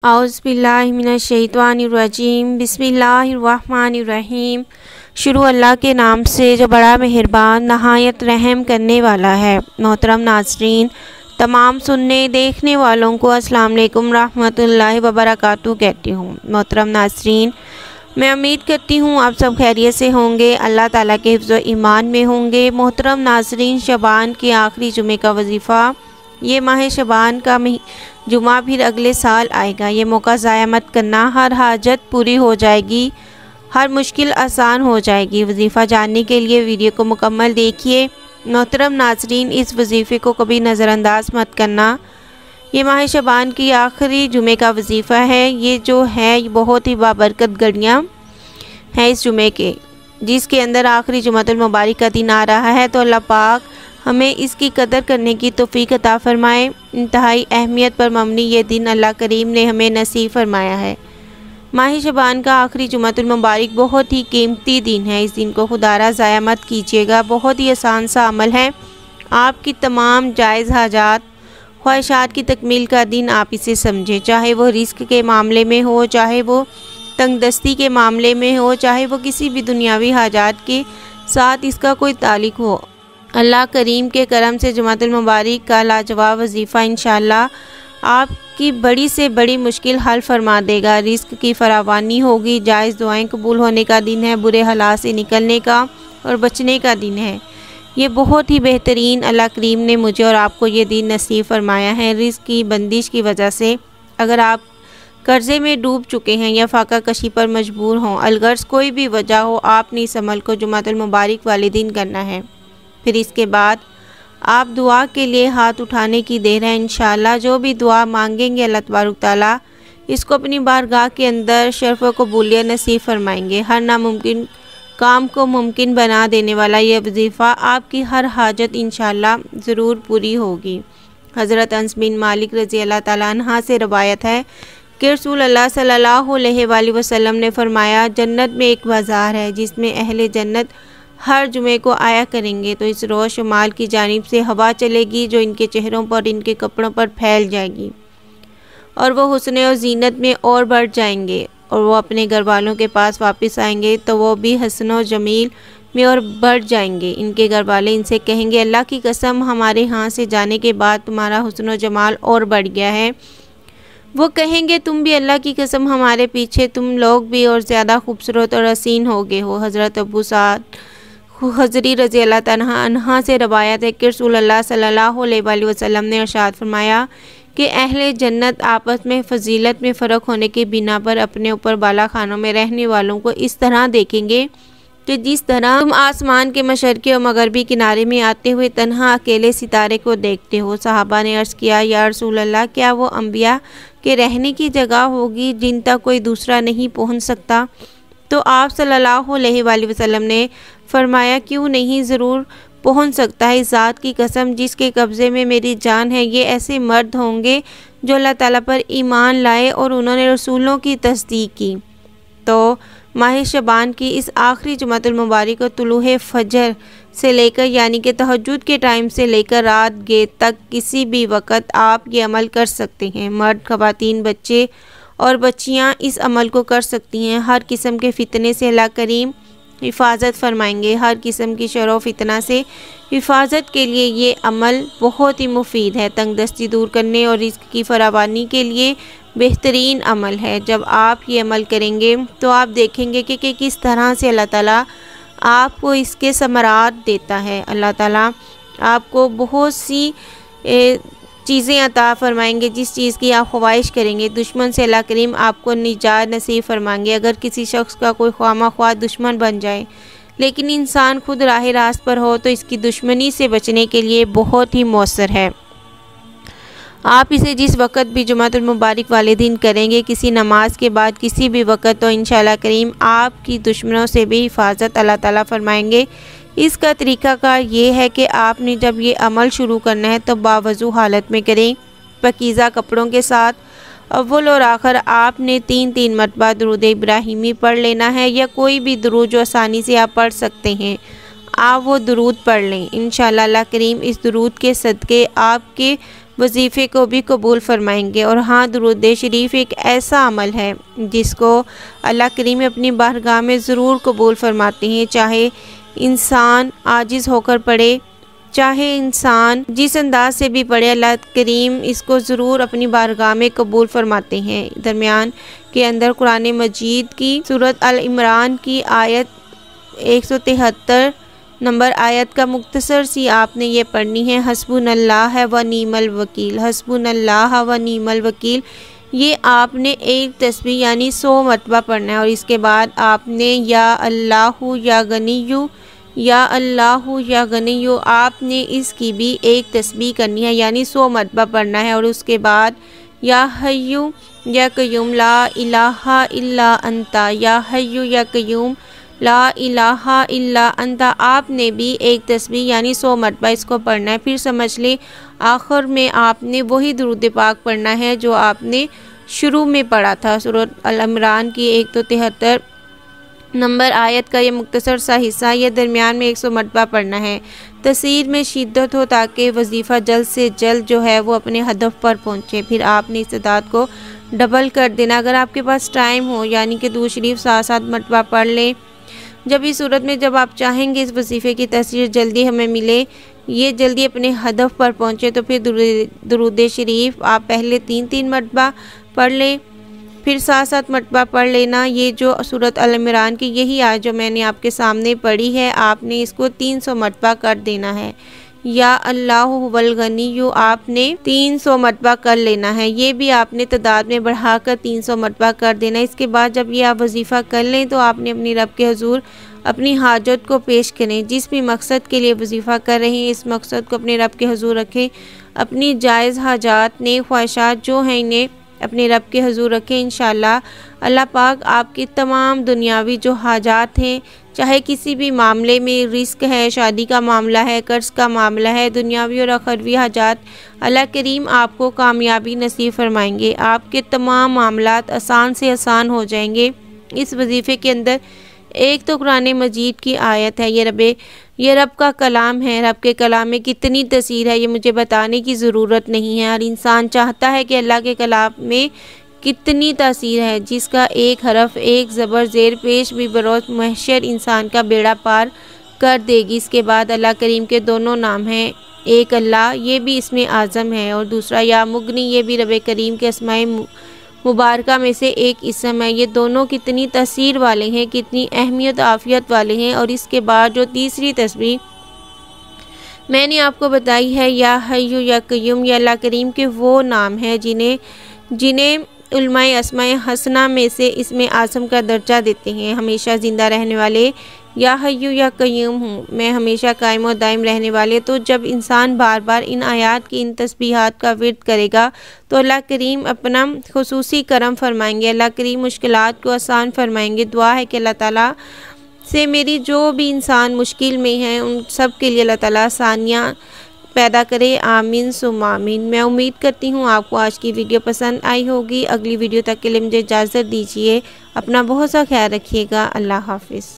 औज़ुबिल्लाहिमिनश्शैतानिर्रजीम बिस्मिल्लाहिर्रहमानिर्रहीम। शुरू अल्लाह के नाम से जो बड़ा मेहरबान नहायत रहम करने वाला है। मोहतरम नाज़रीन, तमाम सुनने देखने वालों को अस्सलाम वालेकुम रहमतुल्लाहि व बरकातुहू कहती हूँ। मोहतरम नाज़रीन, मैं उम्मीद करती हूँ आप सब खैरियत से होंगे, अल्लाह ताला के हिफ्ज़ व ईमान में होंगे। मोहतरम नाज़रीन, शबान के आखिरी जुमे का वजीफ़ा, ये माह शबान का जुमा फिर अगले साल आएगा। ये मौका ज़ाया मत करना, हर हाजत पूरी हो जाएगी, हर मुश्किल आसान हो जाएगी। वजीफ़ा जानने के लिए वीडियो को मुकम्मल देखिए। मोहतरम नाज़रीन, इस वजीफ़े को कभी नज़रअंदाज मत करना। ये माह शबान की आखिरी जुमे का वजीफ़ा है। ये जो है ये बहुत ही बाबरकत घड़ियाँ हैं इस जुमे के, जिसके अंदर आखिरी जुमातुल मुबारक का दिन आ रहा है। तो अल्लाह पाक हमें इसकी कदर करने की तौफीक अता फ़रमाए। इंतहाई अहमियत पर मबनी ये दिन अल्लाह करीम ने हमें नसीब फरमाया है। माह शबान का आखिरी जुमातुल मुबारक बहुत ही कीमती दिन है। इस दिन को खुदारा ज़ाया मत कीजिएगा। बहुत ही आसान सा अमल है। आपकी तमाम जायज़ हाजात ख्वाहिशात की तकमील का दिन आप इसे समझें, चाहे वो रिस्क के मामले में हो, चाहे वो तंगदस्ती के मामले में हो, चाहे वो किसी भी दुनियावी हाजात के साथ इसका कोई ताल्लुक़ हो। अल्लाह करीम के करम से जुमातुल मुबारक का लाजवाब वजीफ़ा इंशाअल्लाह आपकी बड़ी से बड़ी मुश्किल हल फरमा देगा। रिस्क की फरावानी होगी, जायज़ दुआएं कबूल होने का दिन है, बुरे हालात से निकलने का और बचने का दिन है। ये बहुत ही बेहतरीन अल्लाह करीम ने मुझे और आपको ये दिन नसीब फरमाया है। रिस्क की बंदिश की वजह से अगर आप कर्ज़े में डूब चुके हैं या फाका कशी पर मजबूर हों, अलगर्ज कोई भी वजह हो, आपने इस अमल को जुमातुल मुबारक वाले दिन करना है। फिर इसके बाद आप दुआ के लिए हाथ उठाने की देर है। इंशाअल्लाह जो भी दुआ मांगेंगे अल्लाह तबारक ताला इसको अपनी बारगाह के अंदर शर्फ़ व कबूलियत नसीब फरमाएंगे। हर नामुमकिन काम को मुमकिन बना देने वाला यह वजीफ़ा आपकी हर हाजत इंशाअल्लाह ज़रूर पूरी होगी। हज़रत अनस बिन मालिक रज़ी अल्लाह ताला अन्हा से रवायत है कि रसूल अल्लाह सल्लल्लाहु अलैहि वसल्लम ने फरमाया, जन्नत में एक बाज़ार है जिसमें अहले जन्नत हर जुमे को आया करेंगे। तो इस रोज़ शुमाल की जानिब से हवा चलेगी जो इनके चेहरों पर, इनके कपड़ों पर फैल जाएगी और वो हुस्न और ज़ीनत में और बढ़ जाएंगे। और वो अपने घर वालों के पास वापस आएंगे तो वो भी हसन और जमील में और बढ़ जाएंगे। इनके घर वाले इनसे कहेंगे, अल्लाह की कसम, हमारे यहाँ से जाने के बाद तुम्हारा हुस्न और जमाल और बढ़ गया है। वो कहेंगे, तुम भी अल्लाह की कसम, हमारे पीछे तुम लोग भी और ज़्यादा खूबसूरत और हसीन हो गए हो। हज़रत अबू साद खुज़री रज़ी अल्लाह तआला अन्हा से रवायत है कि रसूल अल्लाह सल्लल्लाहु अलैहि वसल्लम ने इरशाद फरमाया कि अहले जन्नत आपस में फजीलत में फ़र्क होने की बिना पर अपने ऊपर बाला खानों में रहने वालों को इस तरह देखेंगे कि जिस तरह तुम आसमान के मशरक़ी और मगरबी किनारे में आते हुए तन्हा अकेले सितारे को देखते हो। सहाबा ने अर्ज़ किया, या रसूल अल्लाह, क्या वो अम्बिया के रहने की जगह होगी जिन तक कोई दूसरा नहीं पहुँच सकता? तो आप सल्लल्लाहु अलैहि वसल्लम ने फरमाया, क्यों नहीं, ज़रूर पहुंच सकता है। इस ज़ात की कसम जिसके कब्ज़े में मेरी जान है, ये ऐसे मर्द होंगे जो अल्लाह ताला पर ईमान लाए और उन्होंने रसूलों की तस्दीक की। तो माह शबान की इस आखिरी जुमातुल मुबारक को तुलूहे फजर से लेकर यानी कि तहज्जुद के टाइम से लेकर रात गे तक किसी भी वक़्त आप ये अमल कर सकते हैं। मर्द, ख़वातीन, बच्चे और बच्चियाँ इस अमल को कर सकती हैं। हर किस्म के फितने से अल्लाह करीम हिफाजत फरमाएंगे। हर किस्म की शर व फितना से हिफाजत के लिए ये अमल बहुत ही मुफीद है। तंगदस्ती दूर करने और रिस्क की फरावानी के लिए बेहतरीन अमल है। जब आप ये अमल करेंगे तो आप देखेंगे कि किस तरह से अल्लाह ताला आपको इसके समरात देता है। अल्लाह ताला आपको बहुत सी चीज़ें अता फरमाएंगे। जिस चीज़ की आप ख्वाहिश करेंगे, दुश्मन से अल्लाह करीम आपको निजात नसीब फरमाएंगे। अगर किसी शख्स का कोई ख्वामा ख्वाह दुश्मन बन जाए लेकिन इंसान खुद राह रास्त पर हो तो इसकी दुश्मनी से बचने के लिए बहुत ही मौसर है। आप इसे जिस वक़्त भी जुमातुल मुबारक वाले दिन करेंगे, किसी नमाज के बाद किसी भी वक़्त, तो इंशाअल्लाह करीम आपकी दुश्मनों से भी हिफाजत अल्लाह ताला फरमाएंगे। इसका तरीक़ाकार ये है कि आपने जब ये अमल शुरू करना है तो बावज़ू हालत में करें, पकीज़ा कपड़ों के साथ। अव्वल और आखिर आपने 3-3 मरतबा दुरूद इब्राहिमी पढ़ लेना है, या कोई भी दुरूद जो आसानी से आप पढ़ सकते हैं, आप वो दुरूद पढ़ लें। इंशाअल्लाह अल्लाह करीम इस दुरूद के सदक़े आपके वजीफ़े को भी कबूल फरमाएंगे। और हाँ, दुरूद शरीफ एक ऐसा अमल है जिसको अल्लाह करीम अपनी बारगाह में ज़रूर कबूल फरमाते हैं, चाहे इंसान आजिज़ होकर पढ़े, चाहे इंसान जिस अंदाज से भी पढ़े, अल्लाह करीम इसको ज़रूर अपनी बारगाह में कबूल फरमाते हैं। दरमियान के अंदर कुरान मजीद की सूरत अल इमरान की आयत 173 नंबर आयत का मुख्तसर सी आपने ये पढ़नी है, हस्बुनल्लाह व नीमल वकील, हस्बुनल्लाह व नीमल वकील। ये आपने एक तस्बीह यानी 100 मरतबा पढ़ना है। और इसके बाद आपने या अल्लाहु या गनियु, या अल्लाहु या गनियु, आपने इसकी भी एक तस्बीह करनी है यानी 100 मरतबा पढ़ना है। और उसके बाद या हय्यु या कय्यूम ला इलाहा इल्ला अंता, या हय्यु या कय्यूम ला इलाहा इल्ला अंता, आपने भी एक तस्बीह यानी 100 मरतबा इसको पढ़ना है। फिर समझ ले आखिर में आपने वही दुरूद पाक पढ़ना है जो आपने शुरू में पढ़ा था, सूरत अल इमरान की 173 नंबर आयत का ये मुख्तसर सा हिस्सा, ये दरमियान में 100 मरतबा पढ़ना है। तसीर में शिद्दत हो ताकि वजीफ़ा जल्द से जल्द जो है वो अपने हदफ पर पहुँचे। फिर आपने इस तादाद को डबल कर देना अगर आपके पास टाइम हो, यानी कि दुरूद शरीफ 7-7 मरतबा पढ़ लें। जब इस सूरत में जब आप चाहेंगे इस वजीफ़े की तस्वीर जल्दी हमें मिले, ये जल्दी अपने हदफ पर पहुँचे, तो फिर दुरूद शरीफ आप पहले 3-3 मरतबा पढ़ लें, फिर 7-7 मरतबा पढ़ लेना। ये जो सूरत अल इमरान की यही आज जो मैंने आपके सामने पढ़ी है, आपने इसको 300 मरतबा कर देना है। या अल्लाहु वल गनियु आपने 300 मरतबा कर लेना है, ये भी आपने तादाद में बढ़ाकर 300 मरतबा कर देना। इसके बाद जब ये आप वजीफ़ा कर लें तो आपने अपनी रब के हुजूर अपनी हाजत को पेश करें। जिस भी मकसद के लिए वजीफ़ा कर रहे हैं, इस मकसद को अपने रब के हुजूर रखें। अपनी जायज़ हाजात नेक ख्वाहिशात जो हैं इन्हें अपने रब के हुजूर रखें। इंशाअल्लाह अल्लाह पाक आपकी तमाम दुनियावी जो हाजात हैं, चाहे किसी भी मामले में रिस्क है, शादी का मामला है, कर्ज का मामला है, दुनियावी और अखरवी हाजात, अल्लाह करीम आपको कामयाबी नसीब फरमाएंगे। आपके तमाम मामलात आसान से आसान हो जाएंगे। इस वजीफ़े के अंदर एक तो कुरान मजीद की आयत है, ये रब का कलाम है। रब के कलाम में कितनी तसीर है ये मुझे बताने की ज़रूरत नहीं है। हर इंसान चाहता है कि अल्लाह के कलाम में कितनी तासीर है, जिसका एक हरफ एक ज़बर ज़ेर पेश भी बरोज़ महशर इंसान का बेड़ा पार कर देगी। इसके बाद अल्लाह करीम के दोनों नाम हैं, एक अल्लाह ये भी इसमें आज़म है और दूसरा या मुगनी ये भी रब करीम के अस्माए मुबारका में से एक इसम है। ये दोनों कितनी तसीर वाले हैं, कितनी अहमियत आफ़ियत वाले हैं। और इसके बाद जो तीसरी तस्बीह मैंने आपको बताई है या हय्यु या कय्यूम, या अल्लाह करीम के वो नाम हैं जिन्हें उलमाए अस्माए हसना में से इसमें आज़म का दर्जा देते हैं। हमेशा ज़िंदा रहने वाले या हय्यु या कय्यूम हूँ, मैं हमेशा कायम और दायम रहने वाले। तो जब इंसान बार बार इन आयात की इन तस्बीहात का विर्द करेगा तो अल्लाह करीम अपना खुसूसी करम फरमाएंगे, अल्लाह करीम मुश्किलात को आसान फरमाएंगे। दुआ है कि अल्लाह ताला से मेरी जो भी इंसान मुश्किल में हैं उन सब के लिए अल्लाह ताला आसानियाँ पैदा करे। आमीन सुम्मा आमीन। मैं उम्मीद करती हूँ आपको आज की वीडियो पसंद आई होगी। अगली वीडियो तक के लिए मुझे इजाज़त दीजिए। अपना बहुत सा ख्याल रखिएगा। अल्लाह हाफिज़।